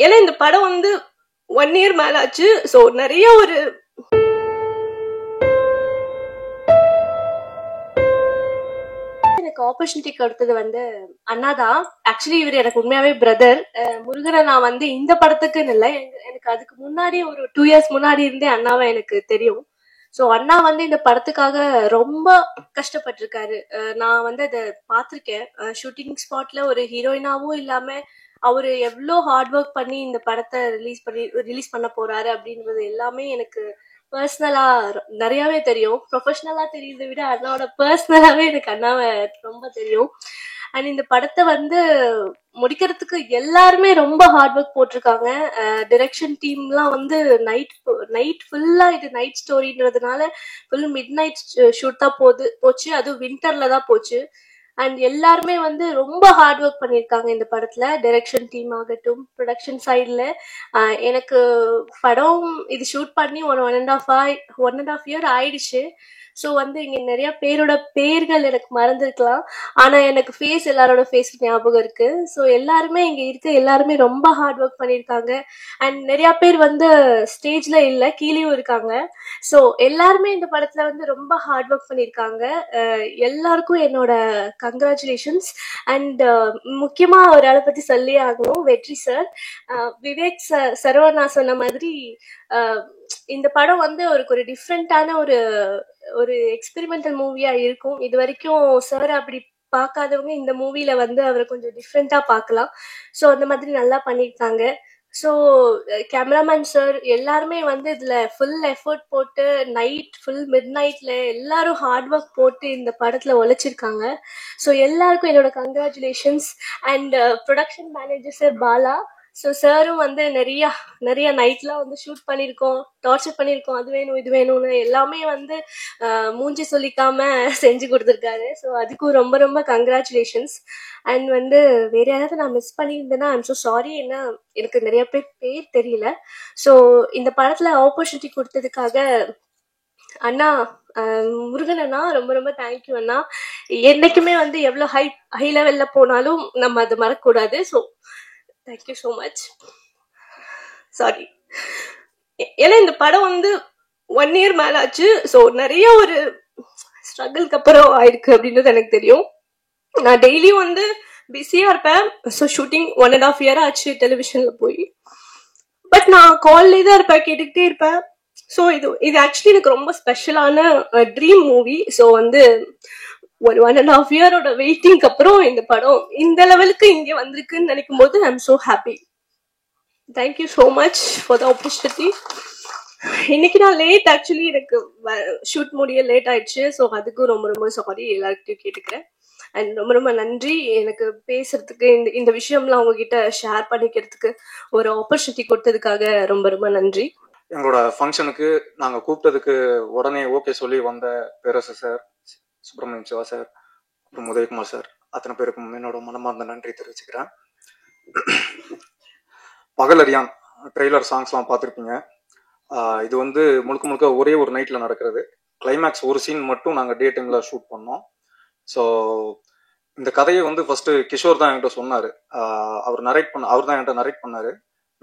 ஏன்னா இந்த படம் வந்து 1 இயர் மேல ஆச்சு. ஸோ நிறைய ஒரு எனக்கு ஆப்பர்ச்சுனிட்டி கொடுத்தது வந்து அண்ணா தான். ஆக்சுவலி இவர் எனக்கு உண்மையாவே பிரதர். முருகனை நான் வந்து இந்த படத்துக்குன்னு இல்லை, எனக்கு அதுக்கு முன்னாடி ஒரு 2 இயர்ஸ் முன்னாடி இருந்தே அண்ணாவை எனக்கு தெரியும். ஸோ அண்ணா வந்து இந்த படத்துக்காக ரொம்ப கஷ்டப்பட்டிருக்காரு. நான் வந்து அதை பார்த்துருக்கேன். ஷூட்டிங் ஸ்பாட்ல ஒரு ஹீரோயினாவும் இல்லாம அவரு எவ்வளோ ஹார்ட் ஒர்க் பண்ணி இந்த படத்தை ரிலீஸ் பண்ண போறாரு அப்படின்றது எல்லாமே எனக்கு பர்சனலா நிறையவே தெரியும். ப்ரொஃபஷனலா தெரியுறதை விட அண்ணாவோட பர்சனலாவே எனக்கு அண்ணாவை ரொம்ப தெரியும். அண்ட் இந்த படத்தை வந்து முடிக்கிறதுக்கு எல்லாருமே ரொம்ப ஹார்ட் ஒர்க் போட்டிருக்காங்க. டிரெக்ஷன் டீம்லாம் வந்து நைட் ஃபுல்லா இது நைட் ஸ்டோரின்றதுனால ஃபுல் மிட் நைட் ஷூட் தான் போச்சு. அதுவும் வின்டர்ல தான் போச்சு. அண்ட் எல்லாருமே வந்து ரொம்ப ஹார்ட் ஒர்க் பண்ணியிருக்காங்க இந்த படத்துல. டைரக்ஷன் டீம் ஆகட்டும், ப்ரொடக்ஷன் சைட்ல. எனக்கு படம் இது ஷூட் பண்ணி ஒன் அண்ட் ஆஃப் இயர் ஆயிடுச்சு. ஸோ வந்து இங்க நிறைய பேரோட பேர்கள் எனக்கு மறந்துருக்கலாம், ஆனா எனக்கு ஃபேஸ் எல்லாரோட ஃபேஸ் ஞாபகம் இருக்கு. ஸோ எல்லாருமே இங்க இருக்க எல்லாருமே ரொம்ப ஹார்ட் ஒர்க் பண்ணியிருக்காங்க. அண்ட் நிறைய பேர் வந்து ஸ்டேஜ்ல இல்ல, கீழேயும் இருக்காங்க. ஸோ எல்லாருமே இந்த படத்துல வந்து ரொம்ப ஹார்ட் ஒர்க் பண்ணியிருக்காங்க. எல்லாருக்கும் என்னோட கங்க்ராச்சுலேஷன்ஸ். அண்ட் முக்கியமா ஒரு ஆளை பத்தி சொல்லி ஆகணும், வெற்றி சார். விவேக் சரவணா சொன்ன மாதிரி இந்த படம் வந்து ஒரு டிஃப்ரெண்டான ஒரு எக்ஸ்பெரிமெண்டல் மூவியா இருக்கும். இது வரைக்கும் சார் அப்படி பார்க்காதவங்க இந்த மூவில வந்து அவரை கொஞ்சம் டிஃப்ரெண்டா பார்க்கலாம். ஸோ அந்த மாதிரி நல்லா பண்ணியிருக்காங்க. ஸோ கேமராமேன் சார் எல்லாருமே வந்து இதுல ஃபுல் எஃபர்ட் போட்டு ஃபுல் மிட் நைட்ல எல்லாரும் ஹார்ட் ஒர்க் போட்டு இந்த படத்துல உழைச்சிருக்காங்க. ஸோ எல்லாருக்கும் என்னோட congratulations. And production manager sir Bala. So சாரும் வந்து நிறைய நைட்லாம் வந்து ஷூட் பண்ணியிருக்கோம், டார்ச்சர் பண்ணியிருக்கோம், அது வேணும் இது வேணும்னு எல்லாமே வந்து மூஞ்சி சொல்லிக்காம செஞ்சு கொடுத்துருக்காரு. ஸோ அதுக்கும் ரொம்ப ரொம்ப கங்க்ராச்சுலேஷன்ஸ். அண்ட் வந்து வேற யாராவது நான் மிஸ் பண்ணியிருந்தேன்னா ஐம் ஸோ சாரி. ஏன்னா எனக்கு நிறைய பேர் தெரியல. ஸோ இந்த படத்துல ஆப்பர்ச்சுனிட்டி கொடுத்ததுக்காக அண்ணா, முருகன் அண்ணா, ரொம்ப ரொம்ப தேங்க்யூ அண்ணா. என்னைக்குமே வந்து எவ்வளவு ஹை லெவல்ல போனாலும் நம்ம அதை மறக்கக்கூடாது. So thank you so much. Sorry. ஏன்னா இந்த படம் வந்து 1 இயர் மேல ஆச்சு. ஸோ நிறைய ஒரு ஸ்ட்ரகிள்க்கு அப்புறம் ஆயிருக்கு அப்படின்றது எனக்கு தெரியும். நான் டெய்லியும் வந்து பிஸியா இருப்பேன். ஸோ ஷூட்டிங் 1.5 இயர் ஆச்சு டெலிவிஷன்ல போய். பட் நான் கால்லே தான் இருப்பேன், கேட்டுக்கிட்டே இருப்பேன். ஸோ இது ஆக்சுவலி எனக்கு ரொம்ப ஸ்பெஷலான ட்ரீம் மூவி. ஸோ வந்து ஒரு 1.5 இயரோட வெயிட்டிங்க்கு அப்புறம் இந்த படம் இந்த லெவலுக்கு இங்க வந்திருக்குன்னு நினைக்கும் போது I am so happy. Thank you so much for the opportunity. இன்னைக்கு நான் லேட், ஆக்சுவலி எனக்கு ஷூட் முடிய லேட் ஆயிடுச்சு. ஸோ அதுக்கும் ரொம்ப ரொம்ப சாரி எல்லார்கிட்டையும் கேட்டுக்கிறேன். அண்ட் ரொம்ப ரொம்ப நன்றி எனக்கு பேசுறதுக்கு, இந்த விஷயம்லாம் உங்ககிட்ட ஷேர் பண்ணிக்கிறதுக்கு ஒரு ஆப்பர்ச்சுனிட்டி கொடுத்ததுக்காக ரொம்ப ரொம்ப நன்றி. எங்களோட ஃபங்க்ஷனுக்கு நாங்கள் கூப்பிட்டதுக்கு உடனே ஓகே சொல்லி வந்த பேரரசு சார், சுப்பிரமணியம் சிவா சார், அப்புறம் உதயகுமார் சார், அத்தனை பேருக்கும் என்னோட மனமார்ந்த நன்றி தெரிவிச்சுக்கிறேன். பகலரியான் ட்ரெய்லர் சாங்ஸ்லாம் பார்த்துருப்பீங்க. இது வந்து முழுக்க முழுக்க ஒரே ஒரு நைட்டில் நடக்கிறது. கிளைமேக்ஸ் ஒரு சீன் மட்டும் நாங்கள் டே டைமில் ஷூட் பண்ணோம். ஸோ இந்த கதையை வந்து ஃபர்ஸ்ட் கிஷோர் தான் என்கிட்ட சொன்னார். அவர் தான் என்கிட்ட நரேட் பண்ணார்.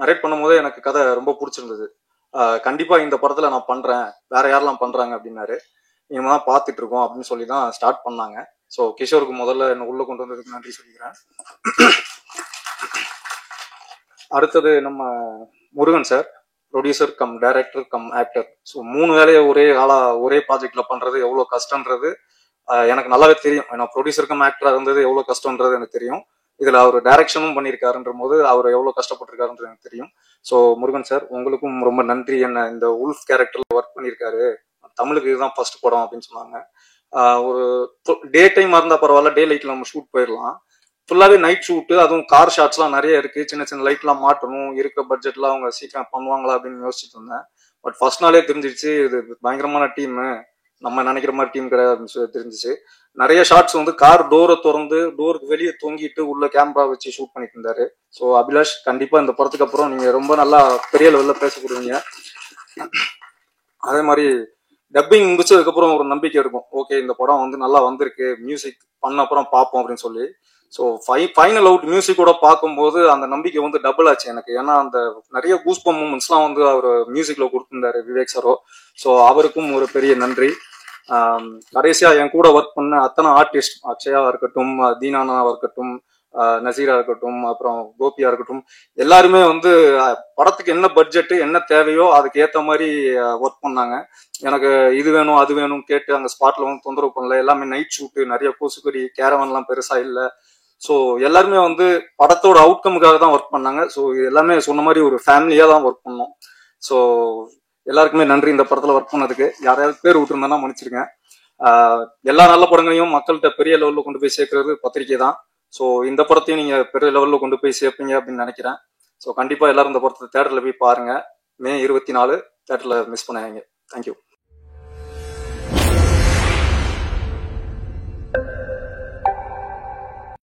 நரேட் பண்ணும்போதே எனக்கு கதை ரொம்ப பிடிச்சிருந்தது. கண்டிப்பா இந்த படத்துல நான் பண்றேன், வேற யாரெல்லாம் பண்றாங்க அப்படின்னாரு. இனிமே தான் பார்த்துட்டு இருக்கோம் அப்படின்னு சொல்லி தான் ஸ்டார்ட் பண்ணாங்க. ஸோ கிஷோருக்கு முதல்ல என்ன உள்ள கொண்டு வந்ததுக்கு நன்றி சொல்லிக்கிறேன். அடுத்தது நம்ம Murugan sir, producer cum director come actor. So 3 வேலையை ஒரே ஆளா ஒரே ப்ராஜெக்ட்ல பண்றது எவ்வளவு கஷ்டன்றது எனக்கு நல்லாவே தெரியும். ஏன்னா ப்ரொடியூசர் கம் ஆக்டரா இருந்தது எவ்வளவு கஷ்டன்றது எனக்கு தெரியும். இதுல அவர் டைரக்ஷனும் பண்ணியிருக்காருன்ற போது அவர் எவ்வளவு கஷ்டப்பட்டிருக்காருன்றது எனக்கு தெரியும். ஸோ முருகன் சார் உங்களுக்கும் ரொம்ப நன்றி. என்ன இந்த உல்ஃப் கேரக்டர்ல ஒர்க் பண்ணியிருக்காரு, தமிழுக்கு இதுதான் ஃபர்ஸ்ட் படம் அப்படின்னு சொன்னாங்க. ஒரு டே டைமா இருந்தா பரவாயில்ல, டே லைட்ல நம்ம ஷூட் போயிடலாம். ஃபுல்லாவே நைட் ஷூட்டு, அதுவும் கார் ஷாட்ஸ்லாம் நிறைய இருக்கு. சின்ன சின்ன லைட்லாம் மாட்டணும், இருக்க பட்ஜெட்லாம் அவங்க சீக்கிரம் பண்ணுவாங்களா அப்படின்னு யோசிச்சுட்டு இருந்தேன். பட் ஃபர்ஸ்ட் நாளே தெரிஞ்சிருச்சு இது பயங்கரமான டீம், நம்ம நினைக்கிற மாதிரி டீம் கிடையாது அப்படின்னு சொல்லி தெரிஞ்சிச்சு. நிறைய ஷாட்ஸ் வந்து கார் டோரை திறந்து டோருக்கு வெளியே தொங்கிட்டு உள்ள கேமரா வச்சு ஷூட் பண்ணிட்டு இருந்தாரு. ஸோ அபிலாஷ், கண்டிப்பா இந்த படத்துக்கு அப்புறம் நீங்க ரொம்ப நல்லா பெரிய லெவல்ல பேசப்படுவீங்க. அதே மாதிரி டப்பிங் முடிச்சதுக்கு அப்புறம் ஒரு நம்பிக்கை இருக்கும், ஓகே இந்த படம் வந்து நல்லா வந்திருக்கு, மியூசிக் பண்ண அப்புறம் பார்ப்போம் அப்படின்னு சொல்லி. ஸோ ஃபைனல் அவுட் மியூசிக்கோட பார்க்கும்போது அந்த நம்பிக்கை வந்து டபுள் ஆச்சு எனக்கு. ஏன்னா அந்த நிறைய கூஸ்பம் மூமெண்ட்ஸ்லாம் வந்து அவர் மியூசிக்ல கொடுத்துருந்தாரு விவேக் சாரோ. ஸோ அவருக்கும் ஒரு பெரிய நன்றி. கடைசியா என் கூட ஒர்க் பண்ண அத்தனை ஆர்டிஸ்ட், அக்ஷயா இருக்கட்டும், தீனானாவா இருக்கட்டும், நசீரா இருக்கட்டும், அப்புறம் கோபியா இருக்கட்டும், எல்லாருமே வந்து படத்துக்கு என்ன பட்ஜெட்டு என்ன தேவையோ அதுக்கு ஏற்ற மாதிரி ஒர்க் பண்ணாங்க. எனக்கு இது வேணும் அது வேணும் கேட்டு அங்கே ஸ்பாட்ல வந்து தொந்தரவு பண்ணல. எல்லாமே நைட் ஷூட்டு, நிறைய கொசுக்கடி, கேரவன்லாம் பெருசா இல்லை. ஸோ எல்லாருமே வந்து படத்தோட அவுட்கமுக்காக தான் ஒர்க் பண்ணாங்க. ஸோ எல்லாமே சொன்ன மாதிரி ஒரு ஃபேமிலியாக தான் ஒர்க் பண்ணோம். ஸோ எல்லாருக்குமே நன்றி இந்த படத்தில் ஒர்க் பண்ணதுக்கு. யாரையாவது பேர் விட்டுருந்தேன்னா மன்னிச்சிருக்கேன். எல்லா நல்ல படங்களையும் மக்கள்கிட்ட பெரிய லெவலில் கொண்டு போய் சேர்க்கறது பத்திரிக்கை தான். ஸோ இந்த படத்தையும் நீங்கள் பெரிய லெவலில் கொண்டு போய் சேர்ப்பீங்க அப்படின்னு நினைக்கிறேன். ஸோ கண்டிப்பாக எல்லாரும் இந்த படத்தை தேட்டரில் போய் பாருங்க. May 24 தேட்டரில் மிஸ் பண்ணாதீங்க. தேங்க்யூ.